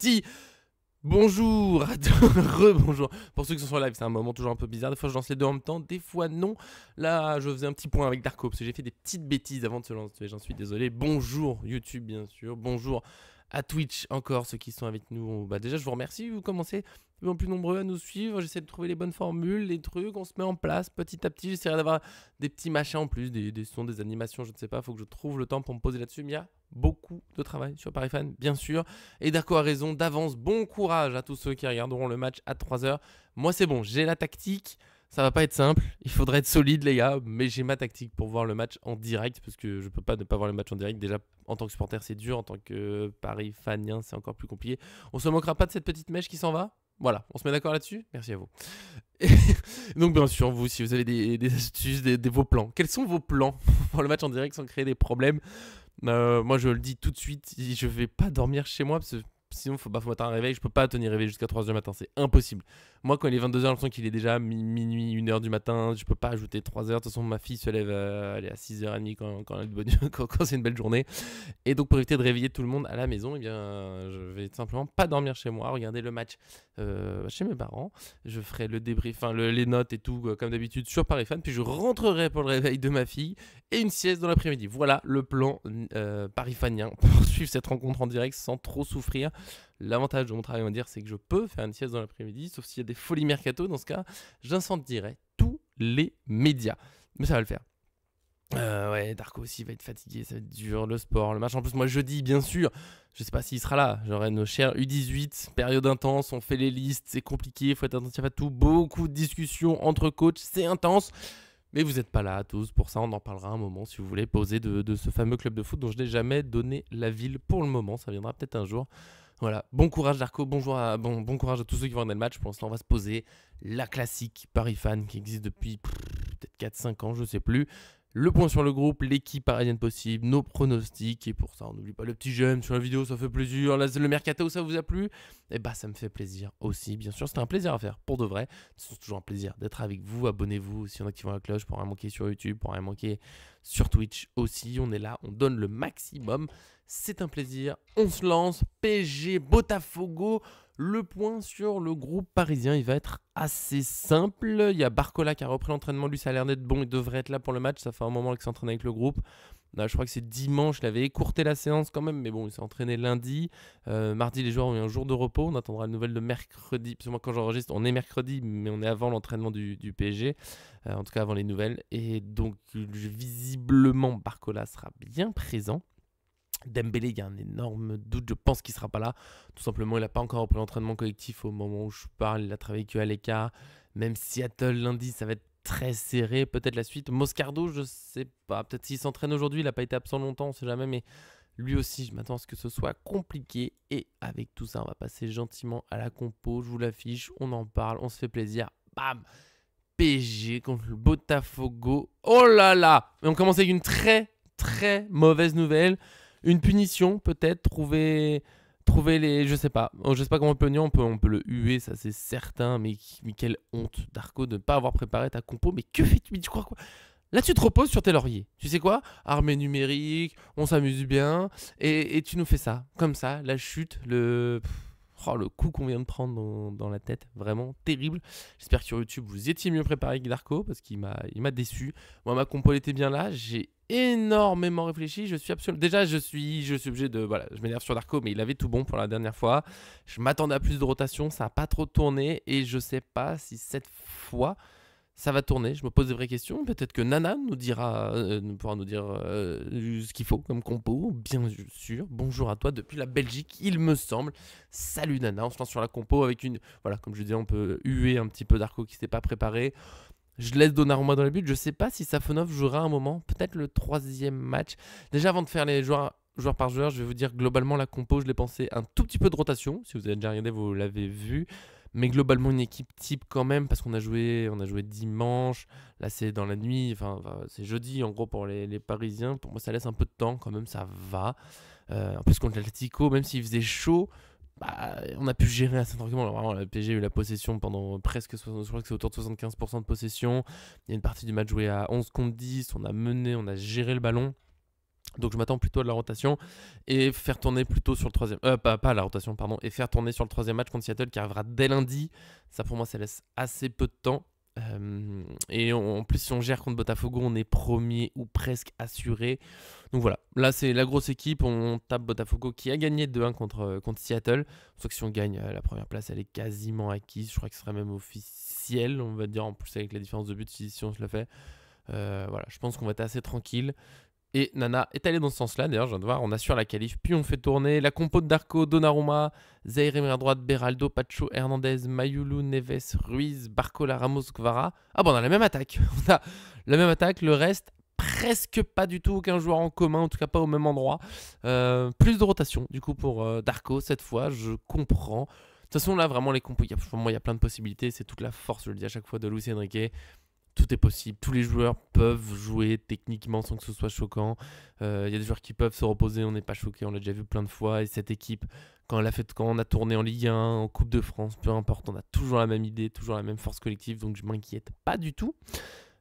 parti. Bonjour à tous, rebonjour. Pour ceux qui sont sur live, c'est un moment toujours un peu bizarre. Des fois, je lance les deux en même temps, des fois non. Là, je faisais un petit point avec Darko parce que j'ai fait des petites bêtises avant de se lancer. J'en suis désolé. Bonjour YouTube, bien sûr. Bonjour à Twitch, encore ceux qui sont avec nous. Bah, déjà, je vous remercie. Vous commencez de plus en plus nombreux à nous suivre. J'essaie de trouver les bonnes formules, les trucs. On se met en place petit à petit. J'essaierai d'avoir des petits machins en plus, des sons, des animations. Je ne sais pas. Il faut que je trouve le temps pour me poser là-dessus. Mais il y a beaucoup de travail sur Paris Fan, bien sûr. Et Darko a raison. D'avance, bon courage à tous ceux qui regarderont le match à 3h. Moi, c'est bon. J'ai la tactique. Ça va pas être simple, il faudrait être solide les gars, mais j'ai ma tactique pour voir le match en direct, parce que je peux pas ne pas voir le match en direct. Déjà en tant que supporter c'est dur, en tant que Paris fanien c'est encore plus compliqué. On se moquera pas de cette petite mèche qui s'en va. Voilà, on se met d'accord là-dessus. Merci à vous. Et donc bien sûr, vous, si vous avez des astuces, vos plans. Quels sont vos plans pour le match en direct sans créer des problèmes? Moi je le dis tout de suite, je vais pas dormir chez moi, parce que sinon faut mettre un réveil. Je peux pas tenir réveil jusqu'à 3h du matin, c'est impossible. Moi quand il est 22h, j'ai l'impression qu'il est déjà minuit, 1h du matin. Je peux pas ajouter 3h. De toute façon ma fille se lève elle est à 6h30 quand c'est une belle journée. Et donc pour éviter de réveiller tout le monde à la maison, eh bien, je vais tout simplement pas dormir chez moi, regarder le match chez mes parents. Je ferai le débrief, les notes et tout comme d'habitude sur Paris Fan. Puis je rentrerai pour le réveil de ma fille et une sieste dans l'après-midi. Voilà le plan parifanien pour suivre cette rencontre en direct sans trop souffrir. L'avantage de mon travail, on va dire, c'est que je peux faire une sieste dans l'après-midi, sauf s'il y a des folies mercato. Dans ce cas, j'incendierai tous les médias. Mais ça va le faire. Ouais, Darko aussi va être fatigué, ça va être dur, le sport, le match. En plus, moi, jeudi, bien sûr, je sais pas s'il sera là. J'aurai nos chers U18, période intense, on fait les listes, c'est compliqué, il faut être attentif à tout. Beaucoup de discussions entre coachs, c'est intense. Mais vous n'êtes pas là tous, pour ça on en parlera un moment si vous voulez poser de ce fameux club de foot dont je n'ai jamais donné la ville pour le moment, ça viendra peut-être un jour. Voilà, bon courage Darko, bon courage à tous ceux qui vont regarder le match. Pour l'instant on va se poser la classique Paris Fan qui existe depuis peut-être 4-5 ans, je sais plus. Le point sur le groupe, l'équipe parisienne possible, nos pronostics. Et pour ça, on n'oublie pas le petit j'aime sur la vidéo, ça fait plaisir. Là, le mercato, ça vous a plu? Eh bah, ça me fait plaisir aussi. Bien sûr, c'était un plaisir à faire, pour de vrai. C'est toujours un plaisir d'être avec vous. Abonnez-vous aussi en activant la cloche pour rien manquer sur YouTube, pour rien manquer sur Twitch aussi. On est là, on donne le maximum. C'est un plaisir. On se lance. PSG, Botafogo. Le point sur le groupe parisien, il va être assez simple. Il y a Barcola qui a repris l'entraînement. Lui, ça a l'air d'être bon. Il devrait être là pour le match. Ça fait un moment qu'il s'entraîne avec le groupe. Là, je crois que c'est dimanche. Il avait écourté la séance quand même. Mais bon, il s'est entraîné lundi. Mardi, les joueurs ont eu un jour de repos. On attendra la nouvelle de mercredi. Parce que moi, quand j'enregistre, on est mercredi. Mais on est avant l'entraînement du PSG. En tout cas, avant les nouvelles. Et donc, visiblement, Barcola sera bien présent. Dembélé, il y a un énorme doute, je pense qu'il ne sera pas là. Tout simplement, il n'a pas encore repris l'entraînement collectif au moment où je parle. Il a travaillé que à l'écart. Même Seattle lundi, ça va être très serré. Peut-être la suite. Moscardo, je sais pas. Peut-être s'il s'entraîne aujourd'hui, il n'a pas été absent longtemps, on ne sait jamais. Mais lui aussi, je m'attends à ce que ce soit compliqué. Et avec tout ça, on va passer gentiment à la compo. Je vous l'affiche, on en parle, on se fait plaisir. Bam! PSG contre le Botafogo. Oh là là! Et on commence avec une très, très mauvaise nouvelle. Une punition, peut-être, trouver les... Je sais pas comment on peut le nier, on peut le huer, ça c'est certain, mais quelle honte, Darko, de ne pas avoir préparé ta compo. Mais que fais-tu? Tu crois quoi? Là, tu te reposes sur tes lauriers. Tu sais quoi? Armée numérique, on s'amuse bien, et tu nous fais ça, comme ça, la chute, le coup qu'on vient de prendre dans la tête, vraiment terrible. J'espère que sur YouTube, vous étiez mieux préparé que Darko, parce qu'il m'a déçu. Moi, ma compo était bien là, j'ai énormément réfléchi. Déjà, je suis obligé de... Voilà, je m'énerve sur Darko, mais il avait tout bon pour la dernière fois. Je m'attendais à plus de rotation, ça n'a pas trop tourné, et je sais pas si cette fois... ça va tourner, je me pose des vraies questions. Peut-être que Nana pourra nous dire ce qu'il faut comme compo, bien sûr. Bonjour à toi depuis la Belgique, il me semble. Salut Nana, on se lance sur la compo avec une... Voilà, comme je disais, on peut huer un petit peu Darko qui ne s'était pas préparé. Je laisse Donnarumma dans le but. Je ne sais pas si Safonov jouera un moment, peut-être le 3e match. Déjà, avant de faire les joueurs par joueur, je vais vous dire globalement la compo, je l'ai pensé un tout petit peu de rotation. Si vous avez déjà regardé, vous l'avez vu. Mais globalement, une équipe type quand même, parce qu'on a joué dimanche. Là, c'est dans la nuit, c'est jeudi en gros pour les Parisiens. Pour moi, ça laisse un peu de temps quand même, ça va. En plus, contre l'Atlético, même s'il faisait chaud, on a pu gérer assez tranquillement. Alors, vraiment, le PSG a eu la possession pendant presque, je crois que c'est autour de 75% de possession. Il y a une partie du match joué à 11 contre 10. On a mené, on a géré le ballon. Donc je m'attends plutôt à de la rotation et faire tourner plutôt sur le troisième... pas la rotation, pardon. Et faire tourner sur le troisième match contre Seattle qui arrivera dès lundi. Ça pour moi, ça laisse assez peu de temps. En plus, si on gère contre Botafogo, on est premier ou presque assuré. Donc voilà, là c'est la grosse équipe. On tape Botafogo qui a gagné 2-1 contre Seattle. Sauf que si on gagne, la première place elle est quasiment acquise. Je crois que ce serait même officiel, on va dire, en plus avec la différence de but si on se le fait. Voilà, je pense qu'on va être assez tranquille. Et Nana est allé dans ce sens-là. D'ailleurs, je viens de voir, on assure la qualif. Puis on fait tourner la compo de Darko, Donnarumma, Zaire Emery à droite, Beraldo, Pacho, Hernandez, Mayulu, Neves, Ruiz, Barcola, Ramos, Kvara. Ah bon, on a la même attaque. On a la même attaque. Le reste, presque pas du tout. Aucun joueur en commun, en tout cas pas au même endroit. Plus de rotation, du coup, pour Darko cette fois. Je comprends. De toute façon, là, vraiment, les compos, pour moi, il y a plein de possibilités. C'est toute la force, je le dis à chaque fois, de Luis Enrique. Tout est possible, tous les joueurs peuvent jouer techniquement sans que ce soit choquant. Il y a des joueurs qui peuvent se reposer, on n'est pas choqué, on l'a déjà vu plein de fois. Et cette équipe, quand on a tourné en Ligue 1, en Coupe de France, peu importe, on a toujours la même idée, toujours la même force collective, donc je m'inquiète pas du tout.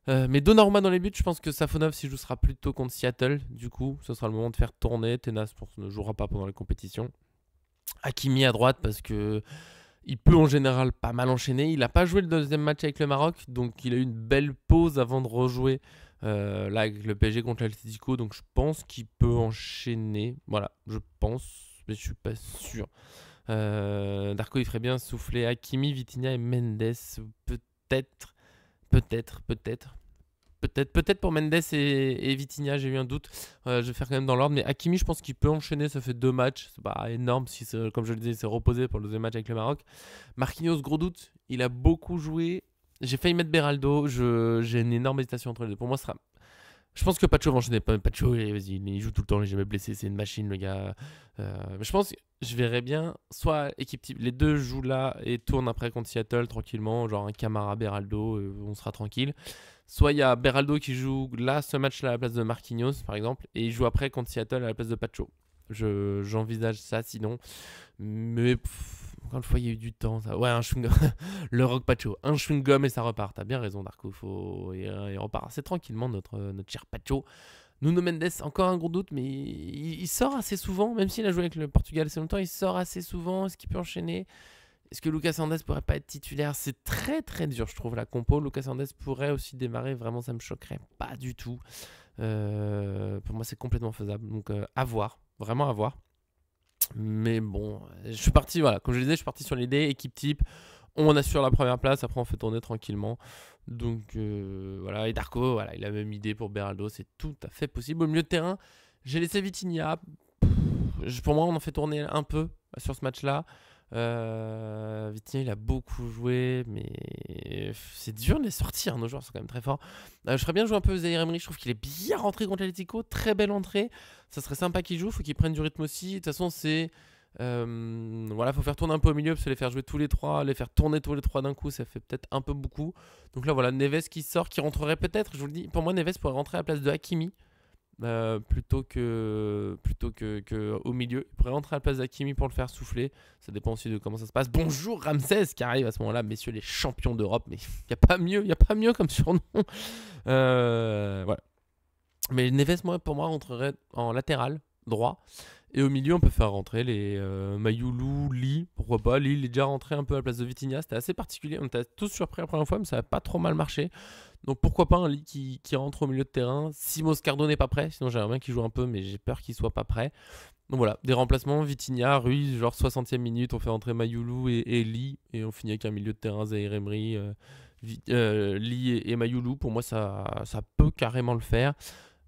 Mais Donnarumma dans les buts, je pense que Safonov s'il joue sera plutôt contre Seattle. Du coup, ce sera le moment de faire tourner. Tenas ne jouera pas pendant les compétitions. Hakimi à droite parce que il peut en général pas mal enchaîner. Il n'a pas joué le deuxième match avec le Maroc, donc il a eu une belle pause avant de rejouer là avec le PSG contre l'Atlético. Donc je pense qu'il peut enchaîner. Voilà, je pense, mais je suis pas sûr. Darko, il ferait bien souffler Hakimi, Vitinha et Mendes. Peut-être. Peut-être pour Mendes et Vitinha, j'ai eu un doute. Je vais faire quand même dans l'ordre. Mais Hakimi, je pense qu'il peut enchaîner. Ça fait 2 matchs. C'est pas énorme si, comme je le disais, c'est reposé pour le deuxième match avec le Maroc. Marquinhos, gros doute. Il a beaucoup joué. J'ai failli mettre Beraldo. J'ai une énorme hésitation entre les deux. Pour moi, ce sera. Je pense que Pacho va enchaîner. Pacho, il joue tout le temps. Il n'est jamais blessé. C'est une machine, le gars. Mais je pense que je verrais bien soit équipe type. Les deux jouent là et tournent après contre Seattle tranquillement. Genre un Camara, Beraldo. On sera tranquille. Soit il y a Beraldo qui joue là ce match-là à la place de Marquinhos, par exemple, et il joue après contre Seattle à la place de Pacho. J'envisage ça sinon. Mais encore une fois, il y a eu du temps. Ça. Ouais, un chewing-gum. Le rock Pacho. Un chewing-gum et ça repart. T'as bien raison, Darko. Il repart assez tranquillement, notre cher Pacho. Nuno Mendes, encore un gros doute, mais il sort assez souvent. Même s'il a joué avec le Portugal assez longtemps, il sort assez souvent. Est-ce qu'il peut enchaîner ? Est-ce que Lucas Hernandez pourrait pas être titulaire? C'est très très dur, je trouve, la compo. Lucas Hernandez pourrait aussi démarrer. Vraiment, ça me choquerait pas du tout. Pour moi, c'est complètement faisable. Donc, à voir. Vraiment à voir. Mais bon, je suis parti, voilà. Comme je le disais, je suis parti sur l'idée. Équipe type. On assure la première place. Après, on fait tourner tranquillement. Donc, voilà. Et Darko, voilà, il a la même idée pour Beraldo. C'est tout à fait possible. Au milieu de terrain, j'ai laissé Vitinha. Pour moi, on en fait tourner un peu sur ce match-là. Vitinha il a beaucoup joué, mais c'est dur de les sortir. Nos joueurs sont quand même très forts. Je ferais bien jouer un peu Zaire Emery. Je trouve qu'il est bien rentré contre l'Atlético. Très belle entrée. Ça serait sympa qu'il joue. Faut qu'il prenne du rythme aussi. De toute façon, c'est. Voilà, faut faire tourner un peu au milieu parce que les faire jouer tous les trois, les faire tourner tous les trois d'un coup, ça fait peut-être un peu beaucoup. Donc là, voilà, Neves qui sort, qui rentrerait peut-être. Je vous le dis, pour moi, Neves pourrait rentrer à la place de Hakimi. Plutôt que au milieu. Il pourrait rentrer à la place d'Hakimi pour le faire souffler. Ça dépend aussi de comment ça se passe. Bonjour Ramsès qui arrive à ce moment-là, messieurs les champions d'Europe. Mais il n'y a pas mieux comme surnom. Voilà. Mais Neves, pour moi, rentrerait en latéral droit. Et au milieu, on peut faire rentrer les Mayulu, Lee, pourquoi pas. Lee, il est déjà rentré un peu à la place de Vitinha. C'était assez particulier. On était tous surpris la première fois, mais ça n'a pas trop mal marché. Donc pourquoi pas un Lee qui rentre au milieu de terrain. Si Moscardo n'est pas prêt, sinon j'aimerais bien qu'il joue un peu, mais j'ai peur qu'il soit pas prêt. Donc voilà, des remplacements, Vitinha, Ruiz, genre 60e minute, on fait rentrer Mayulu et Lee. Et on finit avec un milieu de terrain, Zaire Emery, Lee et Mayulu. Pour moi, ça peut carrément le faire.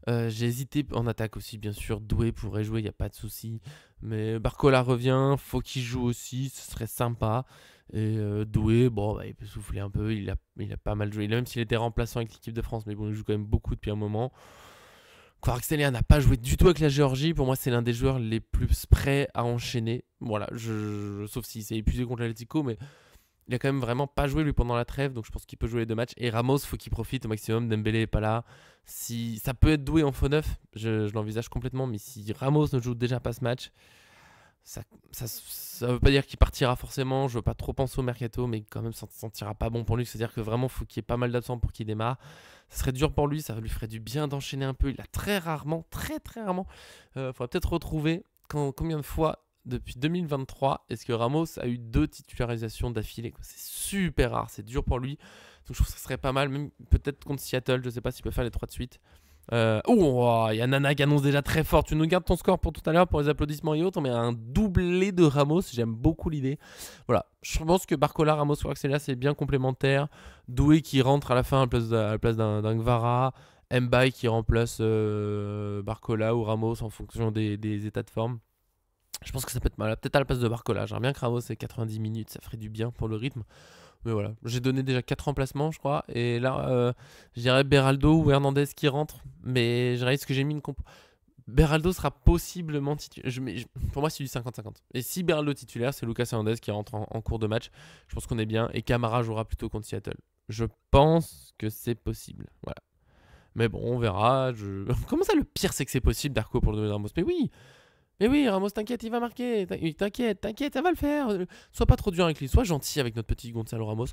J'ai hésité en attaque aussi, bien sûr. Doué pourrait jouer, il n'y a pas de souci. Mais Barcola revient, faut qu'il joue aussi, ce serait sympa. Et Doué, bon, il peut souffler un peu, il a pas mal joué. Même s'il était remplaçant avec l'équipe de France, mais bon, il joue quand même beaucoup depuis un moment. Kvaratskhelia n'a pas joué du tout avec la Géorgie. Pour moi, c'est l'un des joueurs les plus prêts à enchaîner. Voilà, sauf s'il s'est épuisé contre l'Atlético, mais il a quand même vraiment pas joué lui pendant la trêve, donc je pense qu'il peut jouer les 2 matchs. Et Ramos, faut qu'il profite au maximum. Dembélé est pas là. Si ça peut être Doué en faux neuf, je l'envisage complètement. Mais si Ramos ne joue déjà pas ce match, Ça veut pas dire qu'il partira forcément. Je veux pas trop penser au mercato, mais quand même, ça ne sentira pas bon pour lui. C'est-à-dire que vraiment, faut qu'il y ait pas mal d'absents pour qu'il démarre. Ça serait dur pour lui, ça lui ferait du bien d'enchaîner un peu. Il a très rarement, très rarement. Faudra peut-être retrouver combien de fois depuis 2023 est-ce que Ramos a eu 2 titularisations d'affilée. C'est super rare, c'est dur pour lui. Donc je trouve que ça serait pas mal, même peut-être contre Seattle. Je sais pas s'il peut faire les 3 de suite. Il y a Nana qui annonce déjà très fort. Tu nous gardes ton score pour tout à l'heure pour les applaudissements et autres. Mais un doublé de Ramos, j'aime beaucoup l'idée. Voilà, je pense que Barcola, Ramos, Kvaratskhelia c'est bien complémentaire. Doué qui rentre à la fin à la place d'un Gvara. Mbaye qui remplace Barcola ou Ramos en fonction des états de forme. Je pense que ça peut être mal. Peut-être à la place de Barcola. J'aimerais bien que Ramos ait 90 minutes, ça ferait du bien pour le rythme. Mais voilà, j'ai donné déjà 4 remplacements, je crois. Et là, je dirais Beraldo ou Hernandez qui rentre. Mais je réalise que j'ai mis une compo. Beraldo sera possiblement titulaire. Pour moi, c'est du 50-50. Et si Beraldo titulaire, c'est Lucas Hernandez qui rentre en cours de match. Je pense qu'on est bien. Et Camara jouera plutôt contre Seattle. Je pense que c'est possible. Voilà. Mais bon, on verra. Comment ça, le pire, c'est que c'est possible, Darko, pour le donner Ramos? Mais oui, Ramos, t'inquiète, il va marquer. T'inquiète, ça va le faire. Sois pas trop dur avec lui, sois gentil avec notre petit Gonzalo Ramos.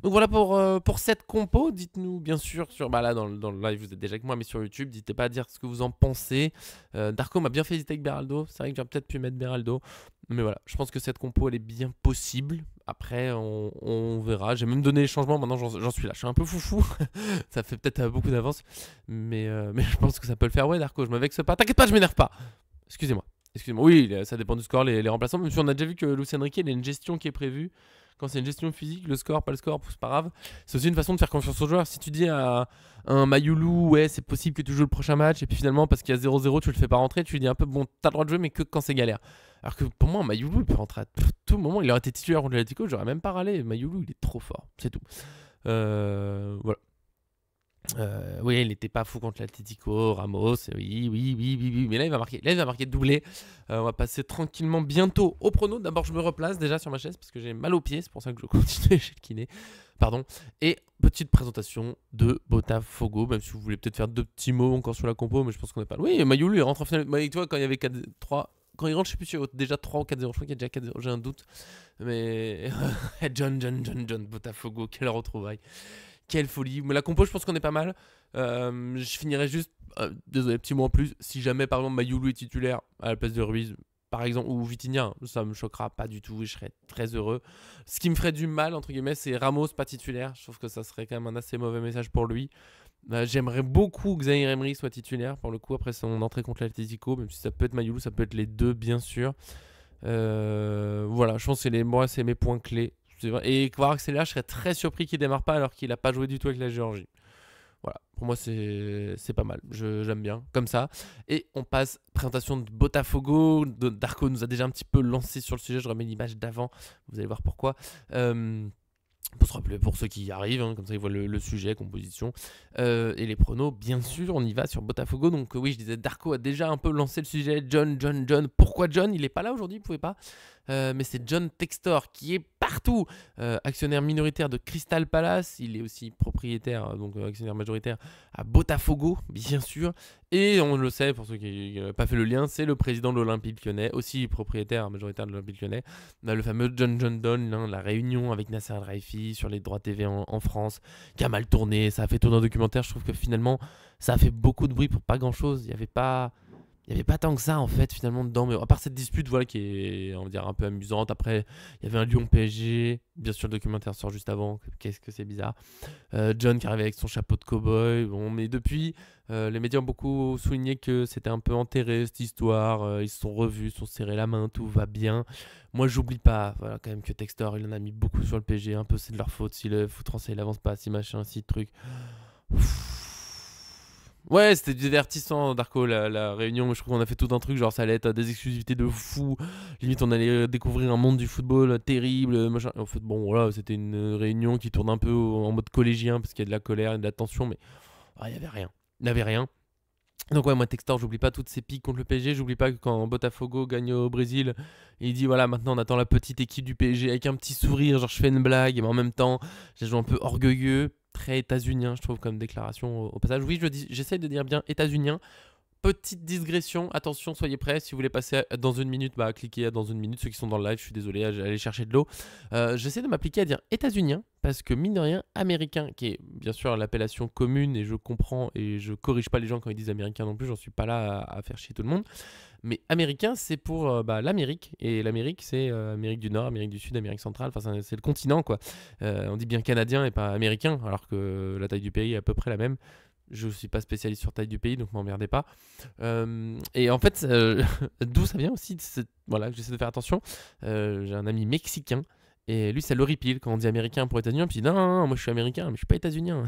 Donc voilà pour cette compo. Dites-nous bien sûr sur là dans le live, vous êtes déjà avec moi, mais sur YouTube, n'hésitez pas à dire ce que vous en pensez. Darko m'a bien fait hésiter avec Beraldo. C'est vrai que j'aurais peut-être pu mettre Beraldo. Mais voilà, je pense que cette compo, elle est bien possible. Après, on verra. J'ai même donné les changements. Maintenant, j'en suis là. Je suis un peu foufou. Ça fait peut-être beaucoup d'avance. Mais je pense que ça peut le faire. Ouais, Darko, je me vexe pas. T'inquiète pas, je m'énerve pas. Excusez-moi. Oui, ça dépend du score, les remplaçants. Même si on a déjà vu que Luis Enrique, il y a une gestion qui est prévue. Quand c'est une gestion physique, le score, pas le score, c'est pas grave. C'est aussi une façon de faire confiance aux joueurs. Si tu dis à un Mayoulou, ouais, c'est possible que tu joues le prochain match, et puis finalement, parce qu'il y a 0-0, tu le fais pas rentrer, tu lui dis un peu, bon, t'as le droit de jouer, mais que quand c'est galère. Alors que pour moi, Mayoulou, il peut rentrer à tout moment. Il aurait été titulaire contre l'Atlético, j'aurais même pas râlé. Mayoulou, il est trop fort, c'est tout. Voilà. Oui, il n'était pas fou contre l'Atlético, Ramos, oui, mais là il va marquer doublé. On va passer tranquillement bientôt au prono. D'abord je me replace déjà sur ma chaise parce que j'ai mal aux pieds, c'est pour ça que je continue chez le kiné. Pardon. Et petite présentation de Botafogo, même si vous voulez peut-être faire 2 petits mots encore sur la compo, mais je pense qu'on n'est pas. Oui, Mayoulou il rentre en finale. Tu vois, quand il y avait 3. Quand il rentre, je sais plus si déjà 3 ou 4-0, je crois qu'il y a déjà 4-0, j'ai un doute. Mais John, Botafogo, quelle retrouvaille. Quelle folie. Mais la compo, je pense qu'on est pas mal. Je finirai juste. Désolé, petit mot en plus. Si jamais, par exemple, Mayoulou est titulaire à la place de Ruiz, par exemple, ou Vitinha, ça me choquera pas du tout et je serais très heureux. Ce qui me ferait du mal, entre guillemets, c'est Ramos pas titulaire. Je trouve que ça serait quand même un assez mauvais message pour lui. J'aimerais beaucoup que Zaïre Emery soit titulaire pour le coup après son entrée contre l'Atlético, même si ça peut être Mayoulou, ça peut être les deux, bien sûr. Voilà, je pense que c'est mes points clés. Et Kvaratskhelia, je serais très surpris qu'il démarre pas alors qu'il a pas joué du tout avec la Géorgie. Voilà, pour moi c'est pas mal, j'aime bien, comme ça. Et on passe, présentation de Botafogo, Darko nous a déjà un petit peu lancé sur le sujet, je remets l'image d'avant, vous allez voir pourquoi. Pour se rappeler, pour ceux qui y arrivent, hein, comme ça ils voient le sujet, composition et les pronos, bien sûr, on y va sur Botafogo. Donc oui, je disais, Darko a déjà un peu lancé le sujet. John. Pourquoi John? Il est pas là aujourd'hui, il pouvait pas. Mais c'est John Textor qui est partout. Actionnaire minoritaire de Crystal Palace. Il est aussi propriétaire, donc actionnaire majoritaire à Botafogo, bien sûr. Et on le sait, pour ceux qui n'ont pas fait le lien, c'est le président de l'Olympique Lyonnais, aussi propriétaire majoritaire de l'Olympique Lyonnais. On a le fameux John Donne, hein, la réunion avec Nasser Al-Khelaifi sur les droits TV en France, qui a mal tourné. Ça a fait tourner un documentaire. Je trouve que finalement, ça a fait beaucoup de bruit pour pas grand-chose. Il n'y avait pas tant que ça en fait finalement dedans, mais à part cette dispute voilà qui est on va dire un peu amusante. Après il y avait un Lyon PSG, bien sûr le documentaire sort juste avant, qu'est-ce que c'est bizarre. John qui arrivait avec son chapeau de cow-boy, bon, mais depuis les médias ont beaucoup souligné que c'était un peu enterré cette histoire, ils se sont revus, se sont serrés la main, tout va bien. Moi j'oublie pas voilà quand même que Textor il en a mis beaucoup sur le PSG, un peu c'est de leur faute si le foot français il avance pas, si machin, si truc. Ouais, c'était divertissant, Darko, la réunion. Je trouve qu'on a fait tout un truc, genre ça allait être des exclusivités de fou. Limite, on allait découvrir un monde du football terrible, machin. En fait, bon, voilà, c'était une réunion qui tourne un peu en mode collégien, parce qu'il y a de la colère et de la tension, mais il n'y avait rien. Il n'y avait rien. Donc ouais, moi Textor, j'oublie pas toutes ces piques contre le PSG, j'oublie pas que quand Botafogo gagne au Brésil, il dit voilà maintenant on attend la petite équipe du PSG avec un petit sourire, genre je fais une blague, mais en même temps j'ai joué un peu orgueilleux, très états-unien je trouve comme déclaration au passage. Oui, j'essaie de dire bien états-unien, petite digression, attention, soyez prêts. Si vous voulez passer dans une minute, bah cliquez dans une minute. Ceux qui sont dans le live, je suis désolé, allez chercher de l'eau. J'essaie de m'appliquer à dire états-unien parce que mine de rien, américain, qui est bien sûr l'appellation commune, et je comprends et je corrige pas les gens quand ils disent américain non plus, j'en suis pas là à faire chier tout le monde. Mais américain, c'est pour l'Amérique. Et l'Amérique, c'est Amérique du Nord, Amérique du Sud, Amérique centrale. Enfin, c'est le continent, quoi. On dit bien canadien et pas américain, alors que la taille du pays est à peu près la même. Je ne suis pas spécialiste sur taille du pays, donc m'emmerdez pas. Et en fait, d'où ça vient aussi, voilà, j'essaie de faire attention. J'ai un ami mexicain. Et lui, ça l'horripile quand on dit américain pour états-unien. Puis non, non, non, moi je suis américain, mais je suis pas états-unien.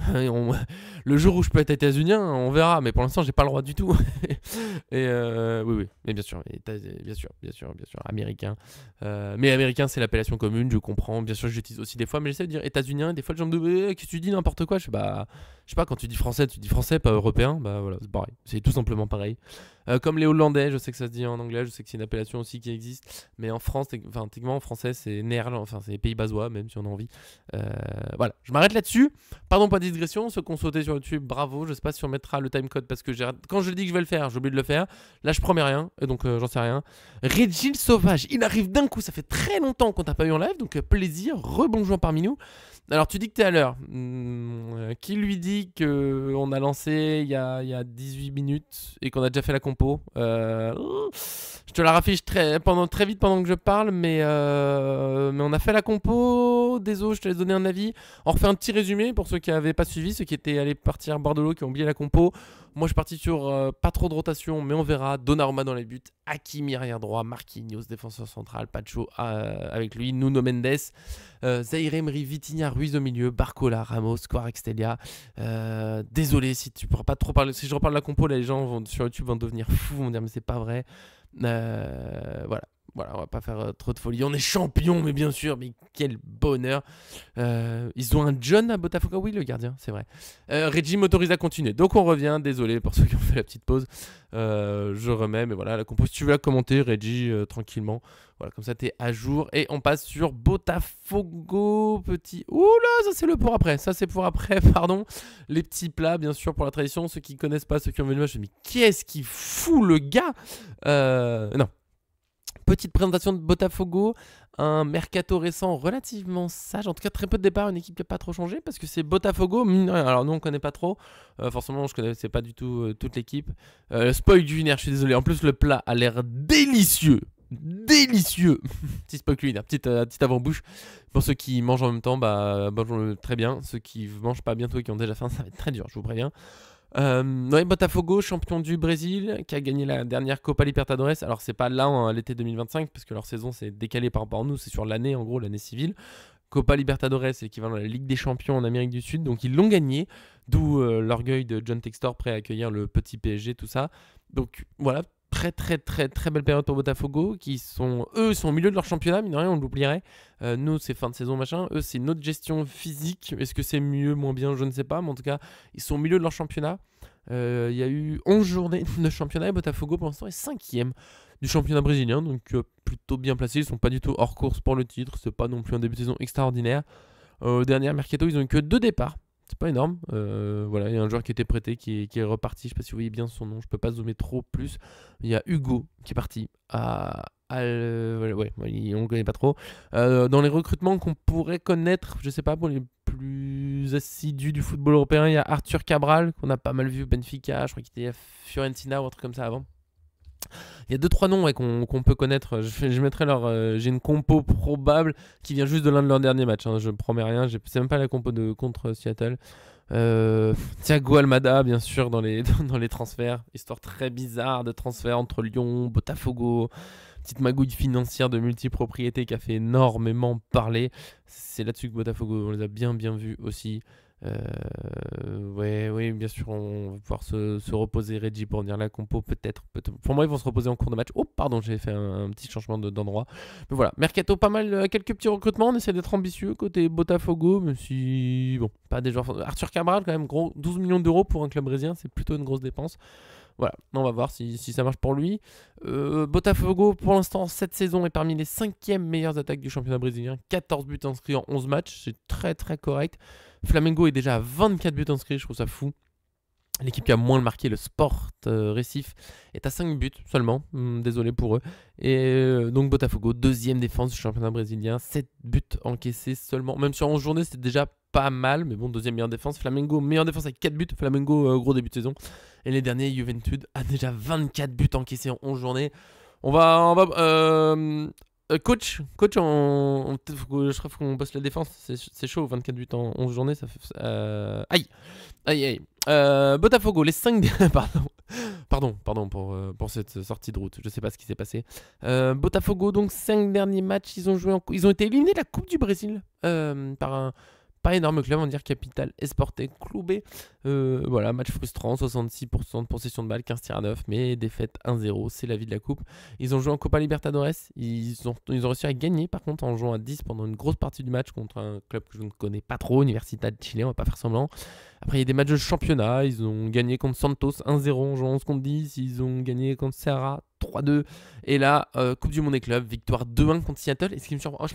Le jour où je peux être états-unien, on verra. Mais pour l'instant, j'ai pas le droit du tout. Et oui, oui, mais bien sûr, bien sûr, américain. Mais américain, c'est l'appellation commune, je comprends. Bien sûr, j'utilise aussi des fois, mais j'essaie de dire états-unien. Des fois, les gens me disent, qu'est-ce que tu dis n'importe quoi. Je sais pas, quand tu dis français, pas européen. Bah voilà, c'est pareil. C'est tout simplement pareil. Comme les Hollandais, je sais que ça se dit en anglais, je sais que c'est une appellation aussi qui existe, mais en France, techniquement en français, c'est néerlandais, enfin c'est pays basois, même si on a envie. Voilà, je m'arrête là-dessus. Pardon pour la digression, ceux qui ont sauté sur YouTube, bravo. Je sais pas si on mettra le timecode parce que quand je dis que je vais le faire, j'ai oublié de le faire. Là, je promets rien, et donc j'en sais rien. Reggie Sauvage, il arrive d'un coup, ça fait très longtemps qu'on t'a pas eu en live, donc plaisir, rebonjour parmi nous. Alors tu dis que t'es à l'heure. Qui lui dit qu'on a lancé il y a 18 minutes et qu'on a déjà fait la compo? Je te la raffiche très vite pendant que je parle, mais on a fait la compo. Désolé, je te laisse donner un avis. On refait un petit résumé pour ceux qui n'avaient pas suivi, ceux qui étaient allés partir Bordeaux, qui ont oublié la compo. Moi, je suis parti sur pas trop de rotation, mais on verra. Donnarumma dans les buts, Hakimi arrière droit, Marquinhos défenseur central, Pacho avec lui, Nuno Mendes, Zaïre Emery, Vitinha, Ruiz au milieu, Barcola, Ramos, Kvaratskhelia. Désolé si tu pourras pas trop parler. Si je reparle de la compo, là, les gens sur YouTube vont devenir fous, vont dire mais c'est pas vrai. Voilà, on va pas faire trop de folie. On est champion, mais bien sûr, mais quel bonheur. Ils ont un John à Botafogo, oui, le gardien, c'est vrai. Reggie m'autorise à continuer, donc on revient. Désolé pour ceux qui ont fait la petite pause. Je remets, mais voilà, la compo, si tu veux la commenter, Reggie, tranquillement. Voilà, comme ça, t'es à jour. Et on passe sur Botafogo, petit... Oula, ça c'est pour après. Ça c'est pour après, pardon. Les petits plats, bien sûr, pour la tradition. Ceux qui connaissent pas, ceux qui ont venu, je me dis, mais qu'est-ce qu'il fout, le gars? Non. Petite présentation de Botafogo, un mercato récent relativement sage, en tout cas très peu de départ, une équipe qui n'a pas trop changé parce que c'est Botafogo, alors nous on ne connaît pas trop, forcément je ne connaissais pas du tout toute l'équipe. Spoil culinaire, je suis désolé, en plus le plat a l'air délicieux, petit spoil culinaire, petite avant-bouche. Pour ceux qui mangent en même temps, mangent très bien, ceux qui ne mangent pas bientôt et qui ont déjà faim, ça va être très dur, je vous préviens. Botafogo, champion du Brésil, qui a gagné la dernière Copa Libertadores. Alors c'est pas là à l'été 2025 parce que leur saison s'est décalée par rapport à nous, c'est sur l'année en gros, l'année civile. Copa Libertadores, c'est l'équivalent de la Ligue des Champions en Amérique du Sud, donc ils l'ont gagné, d'où l'orgueil de John Textor prêt à accueillir le petit PSG, tout ça. Donc voilà, très belle période pour Botafogo, eux sont au milieu de leur championnat, mine de rien on l'oublierait. Nous c'est fin de saison machin, eux c'est notre gestion physique. Est-ce que c'est mieux, moins bien, je ne sais pas, mais en tout cas ils sont au milieu de leur championnat. Il y a eu 11 journées de championnat et Botafogo pour l'instant est 5e du championnat brésilien, donc plutôt bien placé. Ils sont pas du tout hors course pour le titre, c'est pas non plus un début de saison extraordinaire. Dernière mercato, ils ont eu que 2 départs. C'est pas énorme. Voilà, il y a un joueur qui était prêté qui est reparti. Je sais pas si vous voyez bien son nom. Je peux pas zoomer trop plus. Il y a Hugo qui est parti on ne connaît pas trop. Dans les recrutements qu'on pourrait connaître, je sais pas, pour les plus assidus du football européen, il y a Arthur Cabral qu'on a pas mal vu au Benfica. Je crois qu'il était à Fiorentina ou un truc comme ça avant. Il y a 2-3 noms qu'on peut connaître. Je mettrai j'ai une compo probable qui vient juste de l'un de leurs derniers matchs. Je promets rien. C'est même pas la compo contre Seattle. Thiago Almada, bien sûr, dans les transferts. Histoire très bizarre de transfert entre Lyon, Botafogo. Petite magouille financière de multipropriété qui a fait énormément parler. C'est là-dessus que Botafogo, on les a bien vus aussi. Oui, bien sûr, on va pouvoir se reposer. Reggie pour venir la compo, peut-être. Pour moi, ils vont se reposer en cours de match. Oh, pardon, j'ai fait un petit changement d'endroit. Mais voilà, mercato, pas mal, quelques petits recrutements. On essaie d'être ambitieux côté Botafogo, même si, bon, pas des joueurs. Arthur Cabral, quand même, gros, 12 millions d'euros pour un club brésilien, c'est plutôt une grosse dépense. Voilà, on va voir si ça marche pour lui. Botafogo, pour l'instant, cette saison est parmi les 5e meilleures attaques du championnat brésilien. 14 buts inscrits en 11 matchs, c'est très correct. Flamengo est déjà à 24 buts inscrits, je trouve ça fou. L'équipe qui a moins marqué, le Sport Recife, est à 5 buts seulement. Désolé pour eux. Et donc Botafogo, deuxième défense du championnat brésilien. 7 buts encaissés seulement. Même sur 11 journées, c'était déjà pas mal. Mais bon, deuxième meilleure défense. Flamengo, meilleure défense avec 4 buts. Flamengo, gros début de saison. Et les derniers, Juventud a déjà 24 buts encaissés en 11 journées. Coach, je crois qu'on bosse la défense. C'est chaud, 24 buts en 11 journées. Ça fait, aïe. Botafogo, les 5 pardon pour cette sortie de route. Je sais pas ce qui s'est passé. Botafogo, donc 5 derniers matchs, ils ont été éliminés de la Coupe du Brésil par un pas énorme club, on va dire Capital Esporte Clube. Voilà, match frustrant, 66% de possession de balle, 15 tirs à 9, mais défaite 1-0, c'est la vie de la coupe. Ils ont joué en Copa Libertadores, ils ont réussi à gagner par contre en jouant à 10 pendant une grosse partie du match contre un club que je ne connais pas trop, Universidad de Chile, on va pas faire semblant. Après, il y a des matchs de championnat, ils ont gagné contre Santos 1-0 en jouant 11 contre 10, ils ont gagné contre Serra 3-2, et là, Coupe du Monde des clubs, victoire 2-1 contre Seattle. Et ce qui me surprend,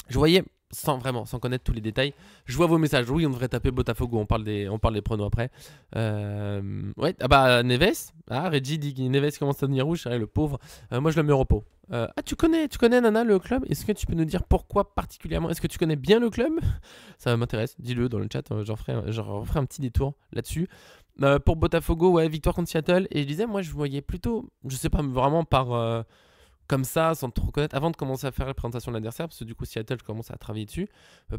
je voyais, sans connaître tous les détails, je vois vos messages. Oui, on devrait taper Botafogo, on parle des pronos après. Ouais, Neves. Reggie dit que Neves commence à devenir rouge, c'est vrai, le pauvre. Moi, je le mets au repos. Tu connais Nana, le club? Est-ce que tu peux nous dire pourquoi particulièrement? Est-ce que tu connais bien le club? Ça m'intéresse, dis-le dans le chat, j'en ferai un petit détour là-dessus. Pour Botafogo, ouais, victoire contre Seattle. Et je disais, moi, je voyais plutôt, je sais pas, vraiment par... comme ça, sans trop connaître, avant de commencer à faire la présentation de l'adversaire, parce que du coup Seattle, je commence à travailler dessus.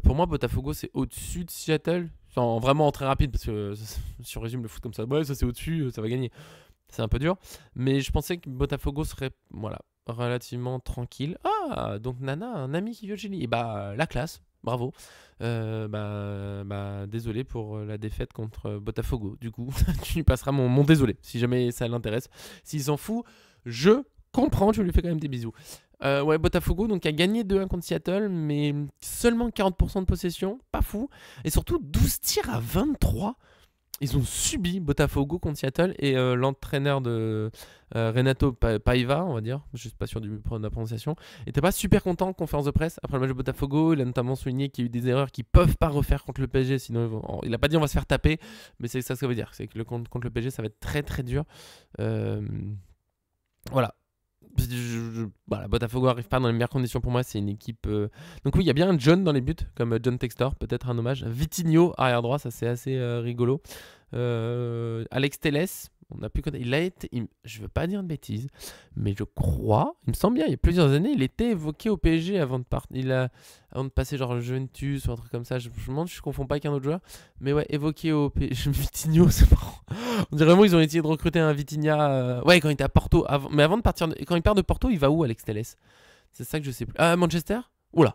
Pour moi, Botafogo, c'est au-dessus de Seattle. Enfin, vraiment très rapide, parce que si on résume le foot comme ça, ouais, ça c'est au-dessus, ça va gagner. C'est un peu dur. Mais je pensais que Botafogo serait, voilà, relativement tranquille. Ah, donc Nana, un ami qui vient de Chili. Et la classe, bravo. Désolé pour la défaite contre Botafogo. Du coup, tu lui passeras mon désolé, si jamais ça l'intéresse. S'il s'en fout, je comprends, je lui fais quand même des bisous. Ouais, Botafogo donc a gagné 2-1 contre Seattle, mais seulement 40% de possession, pas fou. Et surtout 12 tirs à 23. Ils ont subi Botafogo contre Seattle. Et l'entraîneur de Renato Paiva, on va dire, je suis pas sûr de la prononciation, était pas super content en conférence de presse après le match de Botafogo. Il a notamment souligné qu'il y a eu des erreurs qu'ils peuvent pas refaire contre le PSG, sinon il a pas dit on va se faire taper, mais c'est ça ce que ça veut dire, c'est que contre le PSG ça va être très très dur. Voilà. Botafogo arrive pas dans les meilleures conditions pour moi, c'est une équipe... Donc oui, il y a bien un John dans les buts, comme John Textor, peut-être un hommage. Vitinho, arrière droit, ça c'est assez rigolo. Alex Telles, on a pu connaître... Il a été... Je veux pas dire de bêtises, mais je crois, il me semble bien, il y a plusieurs années, il était évoqué au PSG avant de passer genre Juventus ou un truc comme ça. Je me demande si je confonds pas avec un autre joueur. Mais ouais, évoqué au PSG. Vitinho, c'est marrant. On dirait vraiment ils ont essayé de recruter un Vitinha. Ouais, quand il était à Porto. Mais avant de partir, quand il part de Porto, il va où, Alex Telles? C'est ça que je sais plus. Ah, Manchester? Oula.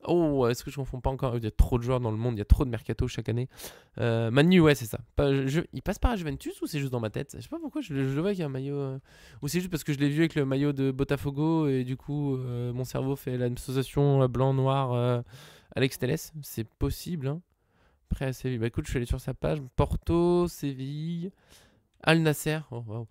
Oh, est-ce que je confonds pas encore? Il y a trop de joueurs dans le monde, il y a trop de mercato chaque année. Manu, ouais, c'est ça. Il passe par Juventus ou c'est juste dans ma tête? Je sais pas pourquoi je le vois qu'il y a un maillot. Ou c'est juste parce que je l'ai vu avec le maillot de Botafogo et du coup mon cerveau fait l'association blanc-noir Alex Telles. C'est possible, hein. Après, à Séville. Bah écoute, je suis allé sur sa page. Porto, Séville. Al Nasser, oh, wow.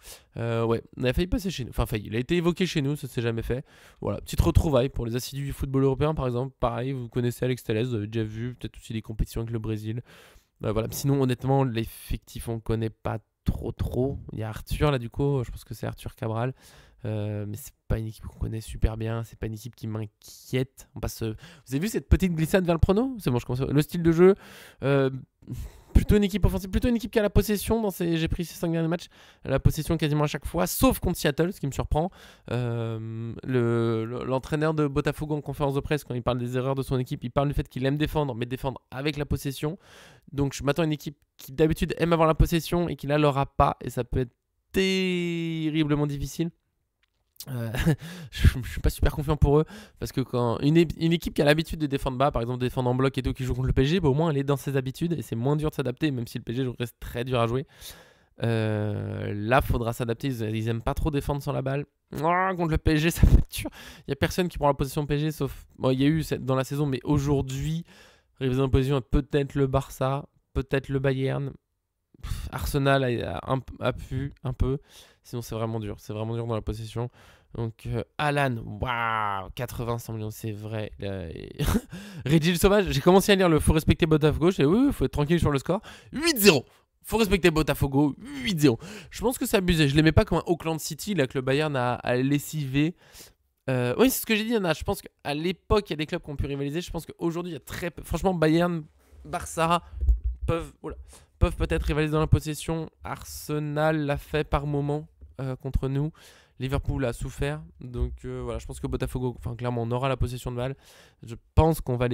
Ouais, on a failli passer chez nous. Enfin, failli. Il a été évoqué chez nous, ça s'est jamais fait. Voilà, petite retrouvaille pour les assidus du football européen, par exemple. Pareil, vous connaissez Alex Telles, vous avez déjà vu, peut-être aussi des compétitions avec le Brésil. Voilà. Sinon, honnêtement, l'effectif, on connaît pas trop. Il y a Arthur, là, du coup, je pense que c'est Arthur Cabral. Mais c'est pas une équipe qu'on connaît super bien, c'est pas une équipe qui m'inquiète. Vous avez vu cette petite glissade vers le prono? C'est bon, je commence. Le style de jeu, plutôt une équipe offensive, plutôt une équipe qui a la possession j'ai pris ces 5 derniers matchs, la possession quasiment à chaque fois, sauf contre Seattle, ce qui me surprend. L'entraîneur de Botafogo en conférence de presse, quand il parle des erreurs de son équipe, il parle du fait qu'il aime défendre, mais défendre avec la possession. Donc je m'attends à une équipe qui d'habitude aime avoir la possession et qui là l'aura pas, et ça peut être terriblement difficile. Je suis pas super confiant pour eux parce que quand une équipe qui a l'habitude de défendre bas, par exemple défendre en bloc et tout, qui joue contre le PSG, au moins elle est dans ses habitudes et c'est moins dur de s'adapter, même si le PSG reste très dur à jouer. Là faudra s'adapter, ils aiment pas trop défendre sans la balle. Contre le PSG ça va être dur. Il y a personne qui prend la position PSG sauf il y a eu dans la saison, mais aujourd'hui révision de position peut-être le Barça, peut-être le Bayern. Arsenal a pu un peu, sinon c'est vraiment dur dans la possession. Donc Alan, waouh, 80-100 millions, c'est vrai. Reggie le Sauvage, j'ai commencé à lire le faut respecter Botafogo, j'ai dit oui, faut être tranquille sur le score. 8-0. Faut respecter Botafogo, 8-0. Je pense que c'est abusé. Je l'aimais pas comme un Auckland City, là, que le Bayern a lessivé. Oui, c'est ce que j'ai dit, Anna. Je pense qu'à l'époque, il y a des clubs qui ont pu rivaliser. Je pense qu'aujourd'hui, il y a très peu. Franchement, Bayern, Barça peuvent peut-être rivaliser dans la possession. Arsenal l'a fait par moment contre nous. Liverpool a souffert. Donc voilà, je pense que Botafogo, enfin clairement, on aura la possession de balle. Je pense qu'on va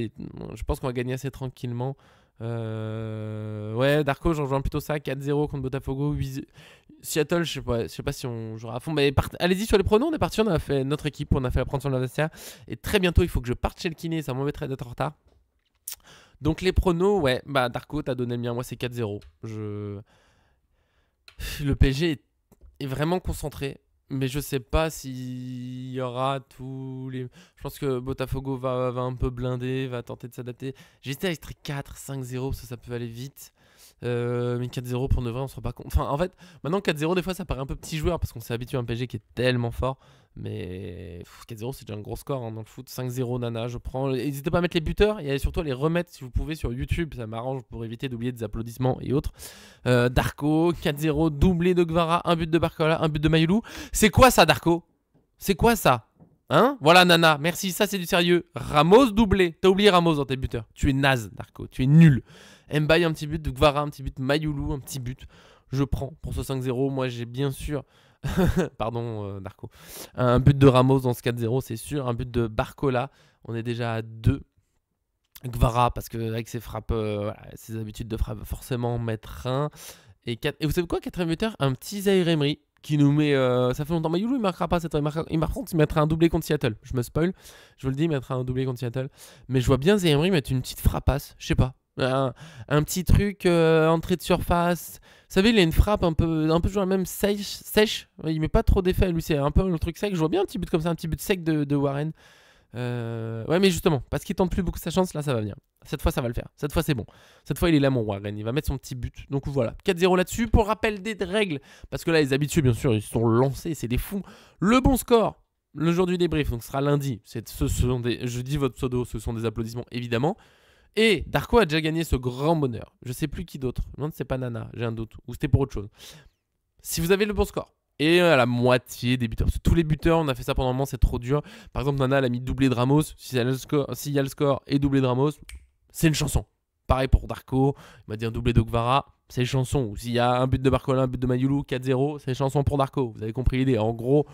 gagner assez tranquillement. Ouais, Darko, j'en joue plutôt ça. 4-0 contre Botafogo. Seattle, je sais pas si on jouera à fond. Mais allez-y sur les pronos, on est parti, on a fait notre équipe, on a fait la préparation de l'adversaire. Et très bientôt, il faut que je parte chez le kiné, ça m'embêterait d'être en retard. Donc les pronos, ouais, bah Darko, t'as donné le mien, moi c'est 4-0. Le PSG est vraiment concentré. Mais je sais pas s'il y aura tous les... Je pense que Botafogo va un peu blinder, va tenter de s'adapter. J'étais à 4-5-0, ça peut aller vite. Mais 4-0 pour de vrai, on se rend pas compte. Enfin, en fait, maintenant 4-0, des fois ça paraît un peu petit joueur parce qu'on s'est habitué à un PSG qui est tellement fort. Mais 4-0, c'est déjà un gros score hein, dans le foot. 5-0, Nana, je prends. N'hésitez pas à mettre les buteurs et surtout à les remettre si vous pouvez sur YouTube. Ça m'arrange pour éviter d'oublier des applaudissements et autres. Darko, 4-0, doublé de Gvara, un but de Barcola, un but de Mayoulou. C'est quoi ça, Darko? C'est quoi ça? Hein? Voilà, Nana, merci, ça c'est du sérieux. Ramos doublé. T'as oublié Ramos dans tes buteurs. Tu es naze, Darko, tu es nul. Mbaye, un petit but, de Gvara, un petit but, Mayoulou, un petit but. Je prends pour ce 5-0. Moi, j'ai bien sûr. Pardon, Darko. Un but de Ramos dans ce 4-0, c'est sûr. Un but de Barcola. On est déjà à 2. Gvara, parce qu'avec ses frappes, voilà, ses habitudes de frappe, forcément mettre 1. Et vous savez quoi, 4ème buteur? Un petit Zaïre Emery qui nous met. Ça fait longtemps. Mayoulou, il marquera pas cette fois. Par contre, il mettra un doublé contre Seattle. Je me spoil. Je vous le dis, il mettra un doublé contre Seattle. Mais je vois bien Zaïre Emery mettre une petite frappasse. Je sais pas. Un petit truc, entrée de surface. Vous savez, il a une frappe un peu genre même sèche. Il met pas trop d'effet. Lui, c'est un peu le truc sec. Je vois bien un petit but comme ça, un petit but sec de Warren. Ouais, mais justement, parce qu'il tente plus beaucoup sa chance, là, ça va venir. Cette fois, ça va le faire. Cette fois, c'est bon. Cette fois, il est là, mon Warren. Il va mettre son petit but. Donc voilà, 4-0 là-dessus. Pour rappel des règles, parce que là, les habitués, bien sûr, ils sont lancés. C'est des fous. Le bon score, le jour du débrief, donc ce sera lundi. Je dis votre pseudo, ce sont des applaudissements, évidemment. Et Darko a déjà gagné ce grand bonheur. Je sais plus qui d'autre. Non, c'est pas Nana, j'ai un doute. Ou c'était pour autre chose. Si vous avez le bon score, et à la moitié des buteurs, parce que tous les buteurs, on a fait ça pendant un moment, c'est trop dur. Par exemple, Nana, elle a mis doublé de Ramos. S'il y a le score et doublé de Ramos, c'est une chanson. Pareil pour Darko, il m'a dit un doublé de Gvara, c'est une chanson. Ou s'il y a un but de Barcola, un but de Mayoulou, 4-0, c'est une chanson pour Darko. Vous avez compris l'idée. En gros,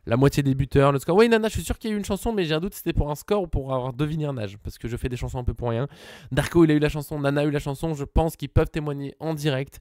la moitié des buteurs, le score. Oui, Nana, je suis sûr qu'il y a eu une chanson, mais j'ai un doute si c'était pour un score ou pour avoir deviné un âge. Parce que je fais des chansons un peu pour rien. Darko, il a eu la chanson, Nana a eu la chanson. Je pense qu'ils peuvent témoigner en direct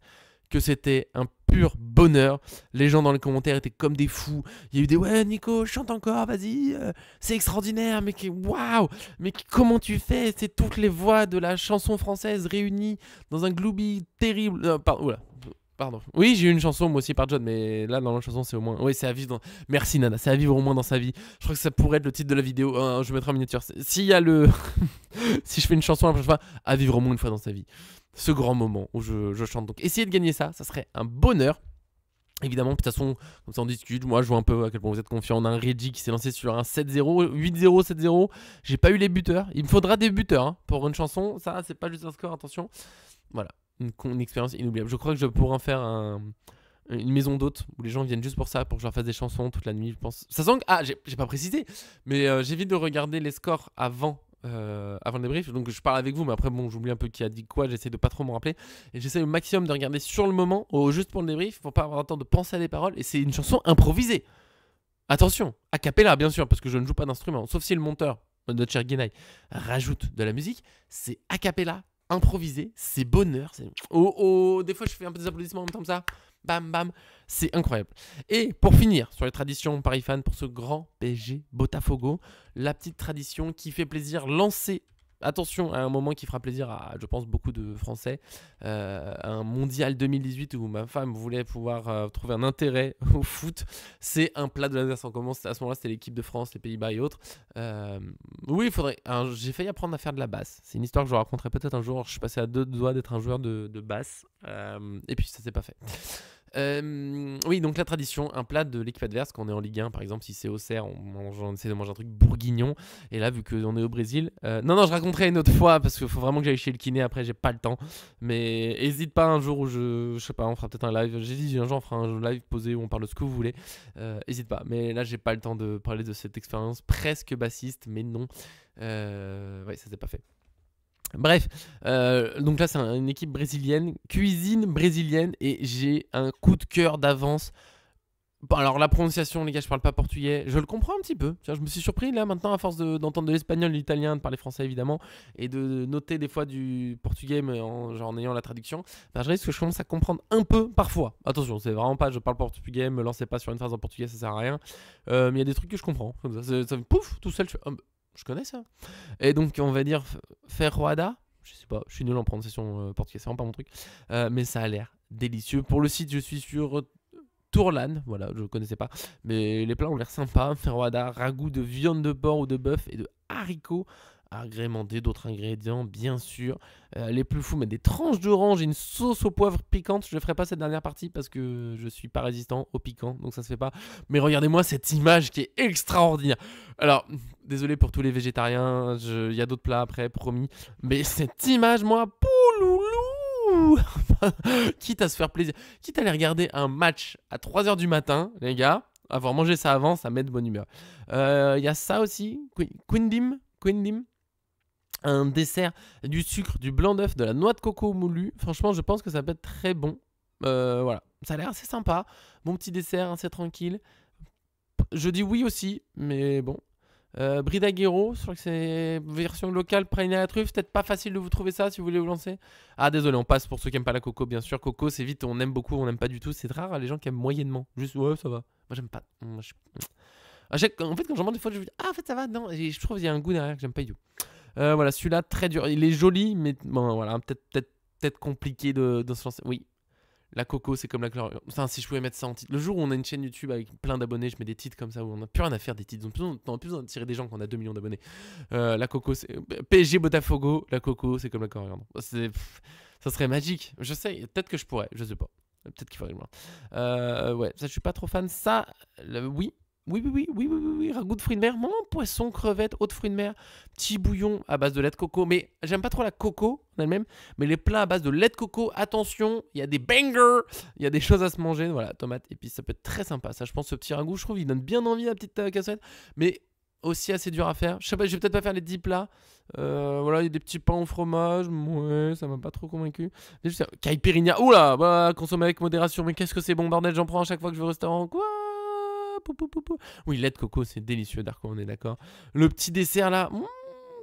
que c'était un pur bonheur. Les gens dans les commentaires étaient comme des fous. Il y a eu des ouais Nico, chante encore, vas-y, c'est extraordinaire, mais waouh, mais comment tu fais? C'est toutes les voix de la chanson française réunies dans un glooby terrible. Pardon. Oui, j'ai eu une chanson moi aussi par John, mais là dans la chanson c'est au moins. Oui, c'est à vivre dans. Merci Nana, c'est à vivre au moins dans sa vie. Je crois que ça pourrait être le titre de la vidéo. Je mettrai en miniature. S'il y a le. Si je fais une chanson la prochaine fois, à vivre au moins une fois dans sa vie. Ce grand moment où je chante. Donc essayez de gagner ça serait un bonheur. Évidemment, de toute façon, comme ça on discute. Moi, je vois un peu à quel point vous êtes confiant. On a un Reggie qui s'est lancé sur un 7-0, 8-0, 7-0. J'ai pas eu les buteurs. Il me faudra des buteurs hein, pour une chanson. Ça, c'est pas juste un score, attention. Voilà, une expérience inoubliable. Je crois que je pourrais en faire une maison d'hôtes où les gens viennent juste pour ça, pour que je leur fasse des chansons toute la nuit, je pense. Ça sent que... Ah, j'ai pas précisé, mais j'évite de regarder les scores avant le débrief, donc je parle avec vous, mais après bon, j'oublie un peu qui a dit quoi, j'essaie de pas trop m'en rappeler, et j'essaie au maximum de regarder sur le moment, juste pour le débrief, pour pas avoir le temps de penser à des paroles, et c'est une chanson improvisée. Attention, a cappella bien sûr, parce que je ne joue pas d'instrument, sauf si le monteur, notre cher Guénaï, rajoute de la musique, c'est a cappella, improvisé, c'est bonheur, des fois je fais un peu des applaudissements en même temps comme ça, bam bam, c'est incroyable. Et pour finir sur les traditions Paris fan pour ce grand PSG Botafogo, la petite tradition qui fait plaisir, lancer, attention à un moment qui fera plaisir à je pense beaucoup de Français, un mondial 2018 où ma femme voulait pouvoir trouver un intérêt au foot, c'est un plat de l'anniversaire. On commence à ce moment-là, c'était l'équipe de France, les Pays-Bas et autres. Oui, il faudrait. J'ai failli apprendre à faire de la basse. C'est une histoire que je raconterai peut-être un jour. Je suis passé à 2 doigts d'être un joueur de basse, et puis ça s'est pas fait. Oui, donc la tradition, un plat de l'équipe adverse quand on est en Ligue 1, par exemple, si c'est Auxerre, on essaie de manger un truc bourguignon. Et là, vu qu'on est au Brésil, non, je raconterai une autre fois parce qu'il faut vraiment que j'aille chez le kiné. Après, j'ai pas le temps. Mais hésite pas un jour où je sais pas, on fera peut-être un live. J'ai dit un jour, on fera un live posé où on parle de ce que vous voulez. Hésite pas. Mais là, j'ai pas le temps de parler de cette expérience presque bassiste, mais non. Ouais, ça s'est pas fait. Bref, donc là c'est une équipe brésilienne, cuisine brésilienne, et j'ai un coup de cœur d'avance. Bon, alors la prononciation, les gars, je parle pas portugais, je le comprends un petit peu. Tiens, je me suis surpris là maintenant à force d'entendre de l'espagnol, de l'italien, de parler français évidemment, et de noter des fois du portugais, mais genre, en ayant la traduction. Ben, je réalise que je commence à comprendre un peu parfois. Attention, c'est vraiment pas, je parle portugais, me lancez pas sur une phrase en portugais, ça sert à rien. Mais il y a des trucs que je comprends. Ça pouf, tout seul, je connais ça. Et donc, on va dire Ferroada. Je sais pas, je suis nul en prononciation portugais, c'est vraiment pas mon truc. Mais ça a l'air délicieux. Pour le site, je suis sur Tourlan. Voilà, je connaissais pas. Mais les plats ont l'air sympas. Ferroada, ragoût de viande de porc ou de bœuf et de haricots. Agrémenté d'autres ingrédients, bien sûr. Les plus fous, mettre des tranches d'orange et une sauce au poivre piquante. Je ne ferai pas cette dernière partie parce que je suis pas résistant au piquant, donc ça se fait pas. Mais regardez-moi cette image qui est extraordinaire. Alors, désolé pour tous les végétariens, il y a d'autres plats après, promis. Mais cette image, moi, pouloulou quitte à se faire plaisir, quitte à aller regarder un match à 3h du matin, les gars, avoir mangé ça avant, ça met de bonne humeur. Il y a ça aussi, Quindim. Un dessert, du sucre, du blanc d'œuf, de la noix de coco moulue. Franchement, je pense que ça peut être très bon. Voilà, ça a l'air assez sympa. Bon petit dessert, assez tranquille. Je dis oui aussi, mais bon. Bridaguero, je crois que c'est version locale, praliné à la truffe. Peut-être pas facile de vous trouver ça si vous voulez vous lancer. Ah, désolé, on passe pour ceux qui aiment pas la coco, bien sûr. Coco, c'est vite, on aime beaucoup, on n'aime pas du tout. C'est rare, les gens qui aiment moyennement. Juste, ouais, ça va. Moi, j'aime pas. En fait, quand j'en mange des fois, je me dis, ah, en fait, ça va. Non, et je trouve qu'il y a un goût derrière que j'aime pas du tout. Voilà, celui-là, très dur. Il est joli, mais bon, voilà, peut-être compliqué de se lancer. Oui, la coco, c'est comme la chlorure. Enfin, si je pouvais mettre ça en titre. Le jour où on a une chaîne YouTube avec plein d'abonnés, je mets des titres comme ça, où on n'a plus rien à faire des titres. On a plus besoin de tirer des gens quand on a 2 millions d'abonnés. La coco, c'est... PSG Botafogo, la coco, c'est comme la coriandre. Ça serait magique. Je sais, peut-être que je pourrais, je sais pas. Peut-être qu'il faudrait le voir. Ouais, ça, je suis pas trop fan. Ça, oui. Oui, ragoût de fruits de mer, poisson, crevettes, eau de fruits de mer, petit bouillon à base de lait de coco. Mais j'aime pas trop la coco en elle-même, mais les plats à base de lait de coco, attention, il y a des bangers, il y a des choses à se manger. Voilà, tomates, épices, ça peut être très sympa. Ça, je pense, ce petit ragoût, je trouve, il donne bien envie la petite cassette, mais aussi assez dur à faire. Je sais pas, je vais peut-être pas faire les 10 plats. Voilà, il y a des petits pains au fromage, ouais, ça m'a pas trop convaincu. Caipirinha, oula, bah, consommer avec modération, mais qu'est-ce que c'est bon, bordel, j'en prends à chaque fois que je vais au restaurant, quoi. Oui, lait de coco, c'est délicieux, Darko, on est d'accord. Le petit dessert là,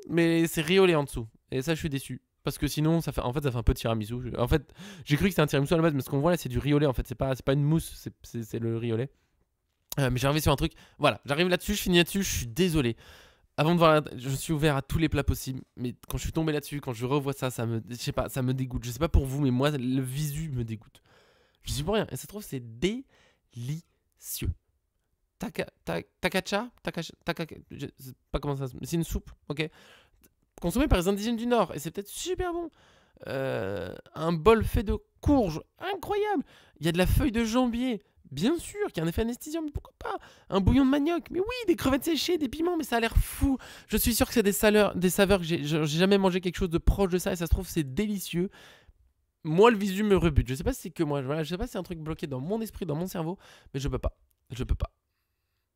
mais c'est riolé en dessous. Et ça, je suis déçu. Parce que sinon, ça fait un peu tiramisu. En fait, j'ai cru que c'était un tiramisu à la base, mais ce qu'on voit là, c'est du riolet en fait. C'est pas une mousse, c'est le riolet. Mais j'arrive sur un truc. Voilà, j'arrive là-dessus, je finis là-dessus, je suis désolé. Avant de voir, je suis ouvert à tous les plats possibles, mais quand je suis tombé là-dessus, quand je revois ça, je sais pas, ça me dégoûte. Je sais pas pour vous, mais moi, le visu me dégoûte. Je dis pour rien. Et ça se trouve, c'est délicieux. Takacha, je sais pas comment ça se... C'est une soupe, ok. Consommée par les indigènes du Nord, et c'est peut-être super bon. Un bol fait de courges, incroyable. Il y a de la feuille de jambier, bien sûr, qui a un effet anesthésiant, mais pourquoi pas. Un bouillon de manioc, mais oui, des crevettes séchées, des piments, mais ça a l'air fou. Je suis sûr que c'est des saveurs que j'ai jamais mangé quelque chose de proche de ça, et ça se trouve, c'est délicieux. Moi, le visu me rebute. Je sais pas si c'est que moi, voilà, je sais pas si c'est un truc bloqué dans mon esprit, dans mon cerveau, mais je peux pas.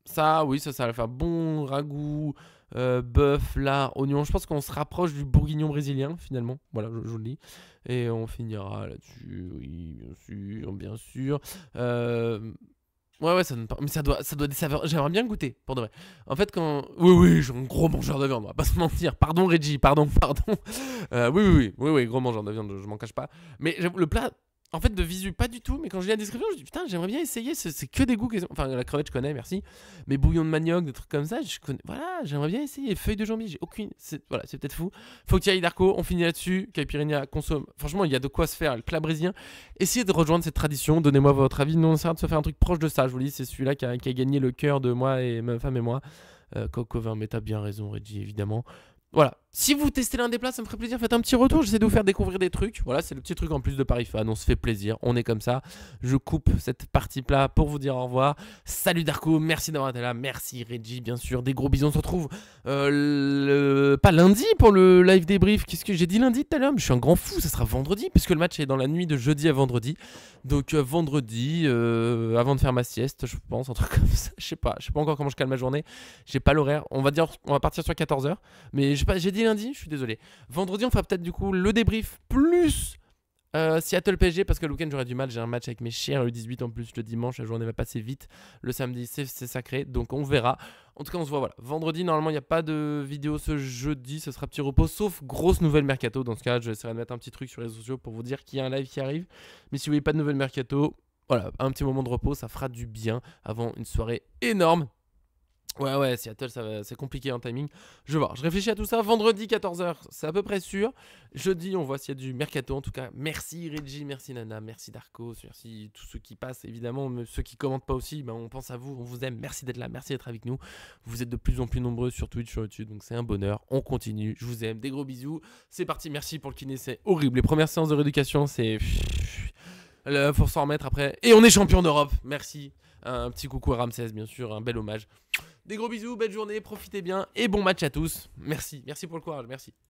Ça, oui, ça va faire bon ragoût, bœuf, lard, oignon. Je pense qu'on se rapproche du bourguignon brésilien, finalement. Voilà, je vous le dis. Et on finira là-dessus, oui, bien sûr. Ouais, ça donne pas... Mais ça doit des saveurs... J'aimerais bien goûter, pour de vrai. En fait, quand... Oui, je suis un gros mangeur de viande, on va pas se mentir. Pardon, Reggie, pardon. Oui, gros mangeur de viande, je m'en cache pas. Mais le plat... En fait, de visu, pas du tout, mais quand je lis la description, je me dis putain, j'aimerais bien essayer. C'est que des goûts. Enfin, la crevette, je connais, merci. Mais bouillon de manioc, des trucs comme ça, je connais. Voilà, j'aimerais bien essayer. Feuilles de jambier, j'ai aucune. Voilà, c'est peut-être fou. Faut que tu ailles, Darko. On finit là-dessus. Caipirinha, consomme. Franchement, il y a de quoi se faire. Le plat brésilien. Essayez de rejoindre cette tradition. Donnez-moi votre avis. Nous, on essaiera de se faire un truc proche de ça. Je vous dis, c'est celui-là qui a gagné le cœur de moi et ma femme et moi. Coco 20, mais t'as bien raison, Reggie, évidemment. Voilà. Si vous testez l'un des plats, ça me ferait plaisir. Faites un petit retour. J'essaie de vous faire découvrir des trucs. Voilà, c'est le petit truc en plus de Paris Fan. On se fait plaisir. On est comme ça. Je coupe cette partie plat pour vous dire au revoir. Salut Darko. Merci d'avoir été là. Merci Reggie, bien sûr. Des gros bisous. On se retrouve pas lundi pour le live débrief. Qu'est-ce que j'ai dit lundi tout à l'heure? Mais je suis un grand fou. Ça sera vendredi puisque le match est dans la nuit de jeudi à vendredi. Donc vendredi, avant de faire ma sieste, je pense, un truc comme ça. Je sais pas encore comment je cale ma journée. J'ai pas l'horaire. On va partir sur 14 h. Mais j'ai dit lundi, je suis désolé. Vendredi, on fera peut-être du coup le débrief plus Seattle PSG parce que le week-end j'aurai du mal. J'ai un match avec mes chers U18 en plus le dimanche. La journée va passer vite. Le samedi, c'est sacré. Donc on verra. En tout cas, on se voit voilà. Vendredi, normalement, il n'y a pas de vidéo ce jeudi. Ce sera petit repos sauf grosse nouvelle mercato. Dans ce cas, j'essaierai de mettre un petit truc sur les réseaux sociaux pour vous dire qu'il y a un live qui arrive. Mais si vous voyez pas de nouvelle mercato, voilà, un petit moment de repos, ça fera du bien avant une soirée énorme. Ouais, Seattle, c'est compliqué en timing. Je vais voir, je réfléchis à tout ça. Vendredi, 14 h, c'est à peu près sûr. Jeudi, on voit s'il y a du mercato. En tout cas, merci Reggie, merci Nana, merci Darko, merci tous ceux qui passent, évidemment. Mais ceux qui commentent pas aussi, on pense à vous, on vous aime. Merci d'être là, merci d'être avec nous. Vous êtes de plus en plus nombreux sur Twitch, sur YouTube, donc c'est un bonheur. On continue, je vous aime, des gros bisous. C'est parti, merci pour le kiné, c'est horrible. Les premières séances de rééducation, c'est... faut s'en remettre après. Et on est champion d'Europe, merci. Un petit coucou à Ramsès, bien sûr, un bel hommage. Des gros bisous, belle journée, profitez bien et bon match à tous. Merci pour le courage, merci.